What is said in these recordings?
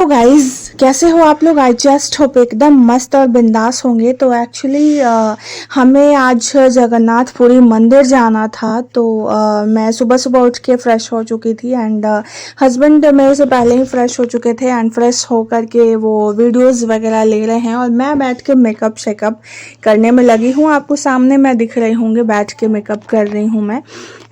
तो गाइज कैसे हो आप लोग। आई जस्ट होप एकदम मस्त और बिंदास होंगे। तो एक्चुअली हमें आज जगन्नाथपुरी मंदिर जाना था। तो मैं सुबह सुबह उठ के फ्रेश हो चुकी थी एंड हस्बैंड मेरे से पहले ही फ्रेश हो चुके थे एंड फ्रेश हो करके वो वीडियोस वगैरह ले रहे हैं और मैं बैठ के मेकअप शेकअप करने में लगी हूँ। आपको सामने मैं दिख रही होंगे, बैठ के मेकअप कर रही हूँ मैं।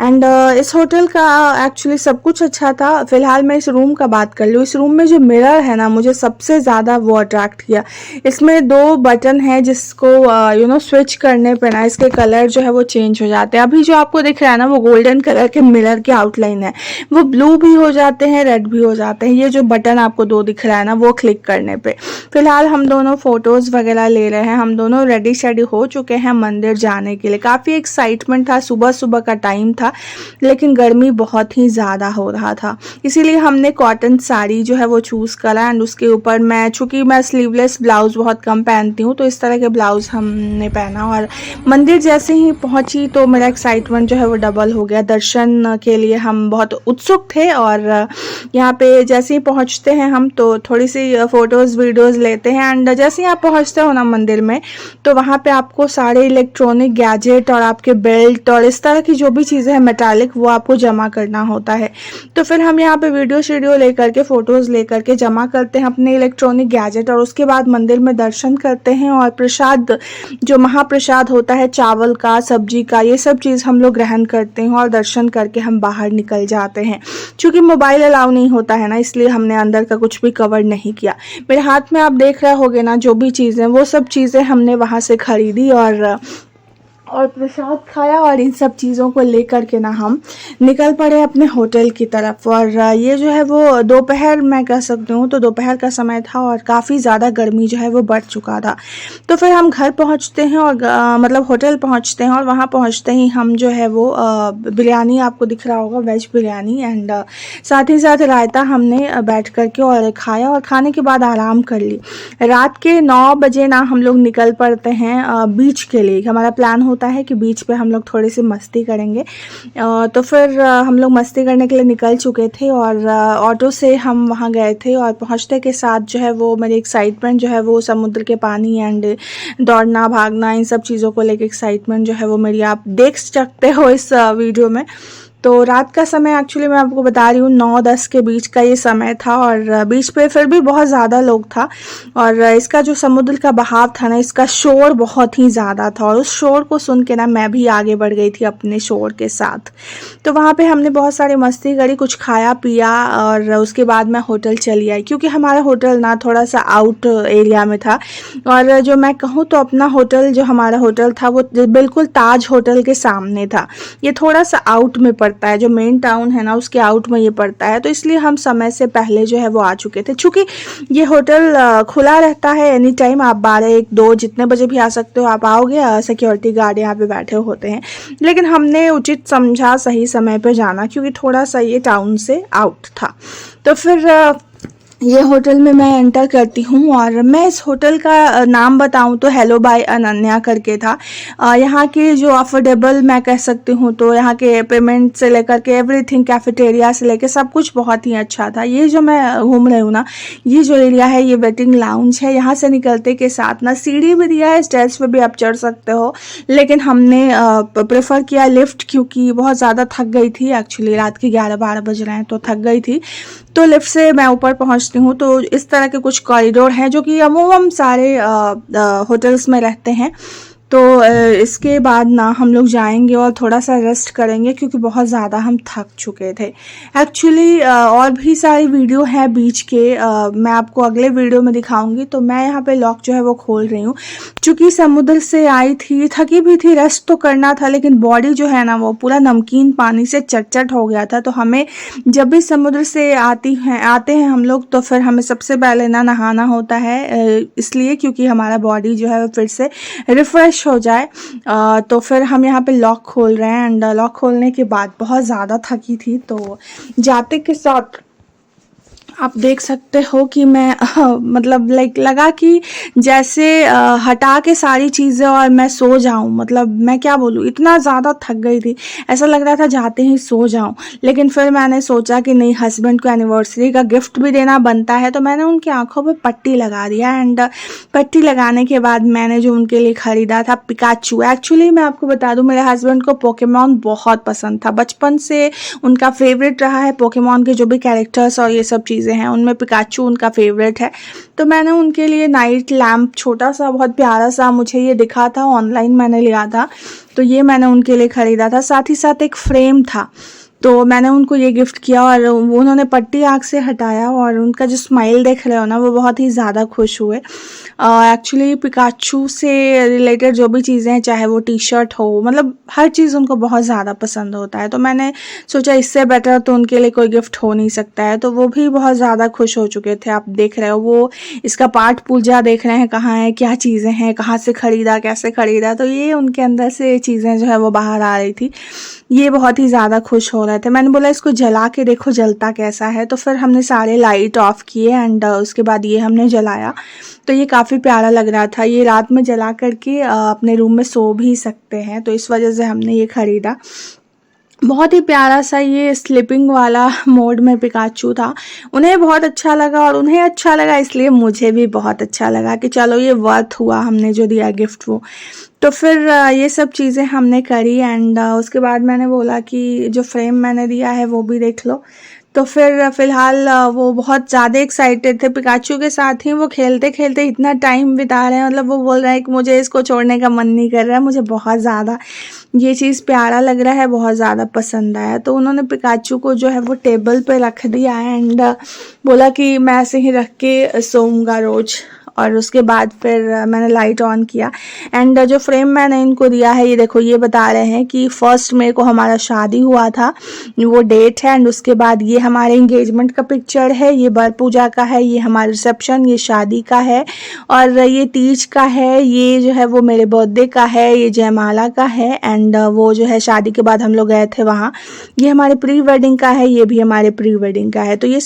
एंड इस होटल का एक्चुअली सब कुछ अच्छा था। फिलहाल मैं इस रूम का बात कर लूँ। इस रूम में जो मिरर है ना, मुझे सबसे ज़्यादा वो अट्रैक्ट किया। इसमें 2 बटन है जिसको स्विच करने पे ना इसके कलर जो है वो चेंज हो जाते हैं। अभी जो आपको दिख रहा है ना वो गोल्डन कलर के मिरर के आउटलाइन है, वो ब्लू भी हो जाते हैं, रेड भी हो जाते हैं। ये जो बटन आपको 2 दिख रहा है ना वो क्लिक करने पे। फिलहाल हम दोनों फोटोज वगैरह ले रहे हैं। हम दोनों रेडी शेडी हो चुके हैं मंदिर जाने के लिए। काफ़ी एक्साइटमेंट था, सुबह सुबह का टाइम था लेकिन गर्मी बहुत ही ज़्यादा हो रहा था, इसीलिए हमने कॉटन साड़ी जो है वो चूज़ करा एंड उसके ऊपर चूँकि मैं स्लीवलेस ब्लाउज़ बहुत कम पहनती हूँ तो इस तरह के ब्लाउज़ हमने पहना। और मंदिर जैसे ही पहुँची तो मेरा एक्साइटमेंट जो है वो डबल हो गया। दर्शन के लिए हम बहुत उत्सुक थे और यहाँ पे जैसे ही पहुँचते हैं हम तो थोड़ी सी फ़ोटोज़ वीडियोज़ लेते हैं एंड जैसे ही आप पहुँचते हो ना मंदिर में तो वहाँ पे आपको सारे इलेक्ट्रॉनिक गैजेट और आपके बेल्ट और इस तरह की जो भी चीज़ें हैं मेटालिक वो आपको जमा करना होता है। तो फिर हम यहाँ पे वीडियो शीडियो लेकर के फ़ोटोज़ लेकर के जमा करते हैं अपने इलेक्ट्रॉनिक गैजेट और उसके बाद मंदिर में दर्शन करते हैं और प्रसाद जो महाप्रसाद होता है चावल का, सब्जी का, ये सब चीज़ हम लोग ग्रहण करते हैं और दर्शन करके हम बाहर निकल जाते हैं। क्योंकि मोबाइल अलाउ नहीं होता है ना, इसलिए हमने अंदर का कुछ भी कवर नहीं किया। मेरे हाथ में आप देख रहे होगे ना जो भी चीज़ें, वो सब चीज़ें हमने वहाँ से खरीदी और प्रसाद खाया और इन सब चीज़ों को लेकर के ना हम निकल पड़े अपने होटल की तरफ। और ये जो है वो दोपहर मैं कह सकती हूँ, तो दोपहर का समय था और काफ़ी ज़्यादा गर्मी जो है वो बढ़ चुका था। तो फिर हम घर पहुँचते हैं और मतलब होटल पहुँचते हैं और वहाँ पहुँचते ही हम जो है वो बिरयानी आपको दिख रहा होगा, वेज बिरयानी एंड साथ ही साथ रायता हमने बैठ कर के और खाया और खाने के बाद आराम कर ली। रात के 9 बजे ना हम लोग निकल पड़ते हैं बीच के लिए। हमारा प्लान होता है कि बीच पे हम लोग थोड़ी सी मस्ती करेंगे। तो फिर हम लोग मस्ती करने के लिए निकल चुके थे और ऑटो से हम वहाँ गए थे और पहुँचते के साथ जो है वो मेरी एक्साइटमेंट जो है वो समुद्र के पानी एंड दौड़ना भागना इन सब चीज़ों को लेकर एक्साइटमेंट जो है वो मेरी आप देख सकते हो इस वीडियो में। तो रात का समय एक्चुअली मैं आपको बता रही हूँ 9-10 के बीच का ये समय था और बीच पे फिर भी बहुत ज़्यादा लोग था और इसका जो समुद्र का बहाव था ना, इसका शोर बहुत ही ज़्यादा था और उस शोर को सुन के ना मैं भी आगे बढ़ गई थी अपने शोर के साथ। तो वहाँ पे हमने बहुत सारी मस्ती करी, कुछ खाया पिया और उसके बाद मैं होटल चली आई क्योंकि हमारा होटल ना थोड़ा सा आउट एरिया में था। और जो मैं कहूँ तो अपना होटल जो हमारा होटल था वो बिल्कुल ताज होटल के सामने था। ये थोड़ा सा आउट में पड़ता है, जो मेन टाउन है ना उसके आउट में ये पड़ता है। तो इसलिए हम समय से पहले जो है वो आ चुके थे। चूँकि ये होटल खुला रहता है एनी टाइम, आप 12-1-2 जितने बजे भी आ सकते हो, आप आओगे, सिक्योरिटी गार्ड यहाँ पे बैठे होते हैं। लेकिन हमने उचित समझा सही समय पे जाना क्योंकि थोड़ा सा ये टाउन से आउट था। तो फिर ये होटल में मैं एंटर करती हूँ और मैं इस होटल का नाम बताऊँ तो हेलो बाय अनन्या करके था। यहाँ की जो अफोर्डेबल मैं कह सकती हूँ, तो यहाँ के पेमेंट से लेकर के एवरीथिंग, कैफेटेरिया से लेकर सब कुछ बहुत ही अच्छा था। ये जो मैं घूम रही हूँ ना, ये जो एरिया है ये वेटिंग लाउंज है। यहाँ से निकलते के साथ ना सीढ़ी भी दिया है, स्टेज पे भी आप चढ़ सकते हो, लेकिन हमने प्रेफर किया लिफ्ट क्योंकि बहुत ज़्यादा थक गई थी। एक्चुअली रात के 11-12 बज रहे हैं तो थक गई थी। तो लिफ्ट से मैं ऊपर पहुंचती हूँ तो इस तरह के कुछ कॉरिडोर हैं जो कि अमूमन सारे होटल्स में रहते हैं। तो इसके बाद ना हम लोग जाएंगे और थोड़ा सा रेस्ट करेंगे क्योंकि बहुत ज़्यादा हम थक चुके थे। एक्चुअली और भी सारी वीडियो है बीच के, मैं आपको अगले वीडियो में दिखाऊंगी। तो मैं यहाँ पे लॉक जो है वो खोल रही हूँ क्योंकि समुद्र से आई थी, थकी भी थी, रेस्ट तो करना था, लेकिन बॉडी जो है ना वो पूरा नमकीन पानी से चटचट हो गया था। तो हमें जब भी समुद्र से आते हैं हम लोग तो फिर हमें सबसे पहले ना नहाना होता है, इसलिए क्योंकि हमारा बॉडी जो है वो फिर से रिफ्रेश हो जाए। तो फिर हम यहाँ पे लॉक खोल रहे हैं एंड लॉक खोलने के बाद बहुत ज़्यादा थकी थी तो जाते के साथ आप देख सकते हो कि मैं मतलब लाइक लगा कि जैसे हटा के सारी चीज़ें और मैं सो जाऊं, मतलब मैं क्या बोलूं, इतना ज़्यादा थक गई थी, ऐसा लग रहा था जाते ही सो जाऊं। लेकिन फिर मैंने सोचा कि नहीं, हस्बैंड को एनिवर्सरी का गिफ्ट भी देना बनता है, तो मैंने उनकी आंखों पे पट्टी लगा दिया। एंड पट्टी लगाने के बाद मैंने जो उनके लिए ख़रीदा था पिकाचू। एक्चुअली मैं आपको बता दूं, मेरे हस्बैंड को पोकेमॉन बहुत पसंद था, बचपन से उनका फेवरेट रहा है। पोकेमॉन के जो भी कैरेक्टर्स और ये सब चीज़ें हैं उनमें पिकाचू उनका फेवरेट है। तो मैंने उनके लिए नाइट लैम्प, छोटा सा बहुत प्यारा सा, मुझे ये दिखा था ऑनलाइन, मैंने लिया था, तो ये मैंने उनके लिए ख़रीदा था। साथ ही साथ एक फ्रेम था, तो मैंने उनको ये गिफ्ट किया और उन्होंने पट्टी आँख से हटाया और उनका जो स्माइल देख रहे हो ना, वो बहुत ही ज़्यादा खुश हुए। एक्चुअली पिकाचू से रिलेटेड जो भी चीज़ें हैं, चाहे वो टी शर्ट हो, मतलब हर चीज़ उनको बहुत ज़्यादा पसंद होता है। तो मैंने सोचा इससे बेटर तो उनके लिए कोई गिफ्ट हो नहीं सकता है। तो वो भी बहुत ज़्यादा खुश हो चुके थे। आप देख रहे हो वो इसका पाठ पूजा देख रहे हैं, कहाँ है, क्या चीज़ें हैं, कहाँ से ख़रीदा, कैसे ख़रीदा। तो ये उनके अंदर से चीज़ें जो है वो बाहर आ रही थी। ये बहुत ही ज़्यादा खुश हो रहे थे। मैंने बोला इसको जला के देखो जलता कैसा है। तो फिर हमने सारे लाइट ऑफ किए एंड उसके बाद ये हमने जलाया, तो ये काफ़ी प्यारा लग रहा था। ये रात में जला करके अपने रूम में सो भी सकते हैं, तो इस वजह से हमने ये ख़रीदा। बहुत ही प्यारा सा ये स्लीपिंग वाला मोड में पिकाचू था। उन्हें बहुत अच्छा लगा और उन्हें अच्छा लगा, इसलिए मुझे भी बहुत अच्छा लगा कि चलो ये वर्थ हुआ, हमने जो दिया गिफ्ट वो। तो फिर ये सब चीज़ें हमने करी एंड उसके बाद मैंने बोला कि जो फ्रेम मैंने दिया है वो भी देख लो। तो फिर फ़िलहाल वो बहुत ज़्यादा एक्साइटेड थे पिकाचू के साथ ही। वो खेलते खेलते इतना टाइम बिता रहे हैं, मतलब वो बोल रहे हैं कि मुझे इसको छोड़ने का मन नहीं कर रहा है। मुझे बहुत ज़्यादा ये चीज़ प्यारा लग रहा है, बहुत ज़्यादा पसंद आया। तो उन्होंने पिकाचू को जो है वो टेबल पे रख दिया एंड बोला कि मैं ऐसे ही रख के सोऊंगा रोज़। और उसके बाद फिर मैंने लाइट ऑन किया एंड जो फ्रेम मैंने इनको दिया है, ये देखो, ये बता रहे हैं कि 1 मई को हमारा शादी हुआ था, वो डेट है। एंड उसके बाद ये हमारे इंगेजमेंट का पिक्चर है, ये बर पूजा का है, ये हमारा रिसेप्शन, ये शादी का है, और ये तीज का है, ये जो है वो मेरे बर्थडे का है, ये जयमाला का है एंड वो जो है शादी के बाद हम लोग गए थे वहाँ, ये हमारे प्री वेडिंग का है, ये भी हमारे प्री वेडिंग का है। तो ये